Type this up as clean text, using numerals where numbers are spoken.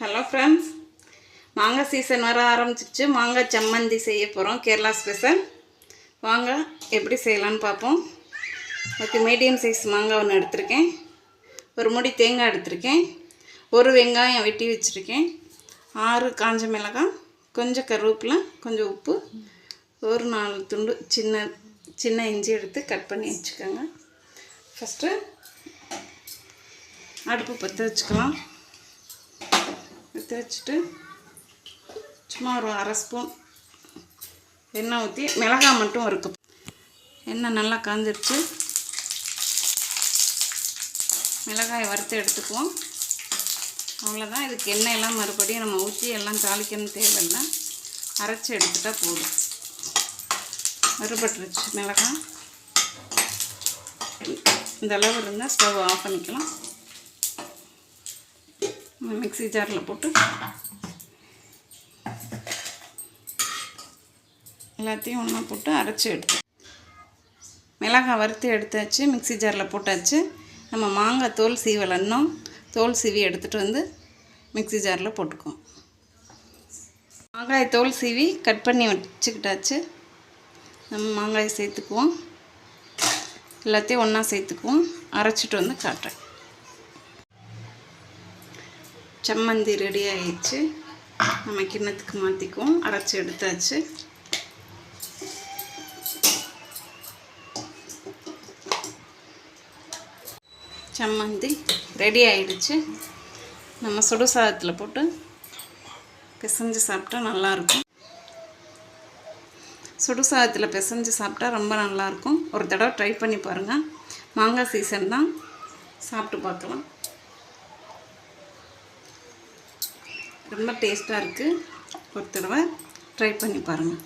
Hello friends, மாங்காய் season வர ஆரம்பிச்சிருச்சு. மாங்காய் சம்மந்தி செய்ய போகிறோம், கேரளா ஸ்பெஷல். வாங்க எப்படி செய்யலான்னு பார்ப்போம். ஓகே, மீடியம் சைஸ் மாங்காய் ஒன்று எடுத்திருக்கேன். ஒரு முடி தேங்காய் எடுத்திருக்கேன். ஒரு வெங்காயம் வெட்டி வச்சுருக்கேன். 6 காஞ்ச மிளகாய், கொஞ்சம் கருவேப்பிலை, கொஞ்சம் உப்பு, ஒரு 4 துண்டு சின்ன இஞ்சி எடுத்து கட் பண்ணி வச்சுக்கோங்க. ஃபஸ்ட்டு அடுப்பு பற்ற வச்சுக்கலாம். வச்சுட்டு சும்மா ஒரு 1/2 ஸ்பூன் எண்ணெய் ஊற்றி மிளகாய் மட்டும் ஒரு கப். எண்ணெய் நல்லா காஞ்சிருச்சு. மிளகாயை வறுத்து எடுத்துக்குவோம். அவ்வளோதான். இதுக்கு எண்ணெய் எல்லாம் மறுபடியும் நம்ம ஊற்றி எல்லாம் தாளிக்கணும் தேவையில்லை. அரைச்சி எடுத்துட்டால் போதும். வறுபட்டுருச்சு மிளகாய். இந்த அளவு இருந்தால் ஸ்டவ் ஆஃப் பண்ணிக்கலாம். மிக்ஸி ஜாரில் போட்டு எல்லாத்தையும் ஒன்றா போட்டு அரைச்சி எடுத்து மிளகாய் வறுத்து எடுத்தாச்சு. மிக்ஸி ஜாரில் போட்டாச்சு. நம்ம மாங்காய் தோல் சீவலன்னும் தோல் சீவி எடுத்துகிட்டு வந்து மிக்ஸி ஜாரில் போட்டுக்குவோம். மாங்காய் தோல் சீவி கட் பண்ணி வச்சுக்கிட்டாச்சு. நம்ம மாங்காயை சேர்த்துக்குவோம். எல்லாத்தையும் ஒன்றா சேர்த்துக்குவோம். அரைச்சிட்டு வந்து காட்டுறேன். சம்மந்தி ரெடி ஆகிடுச்சு. நம்ம கிண்ணத்துக்கு மாற்றிக்குவோம். அரைச்சி எடுத்தாச்சு. சம்மந்தி ரெடி ஆகிடுச்சு. நம்ம சுடு சாதத்தில் போட்டு பிசைஞ்சு சாப்பிட்டா நல்லாயிருக்கும். சுடு சாதத்தில் பிசைஞ்சு சாப்பிட்டா ரொம்ப நல்லாயிருக்கும். ஒரு தடவை ட்ரை பண்ணி பாருங்கள். மாங்காய் சீசன் தான், சாப்பிட்டு பார்க்கலாம். ரொம்ப டேஸ்ட்டாக இருக்குது. ஒரு தடவை ட்ரை பண்ணி பாருங்கள்.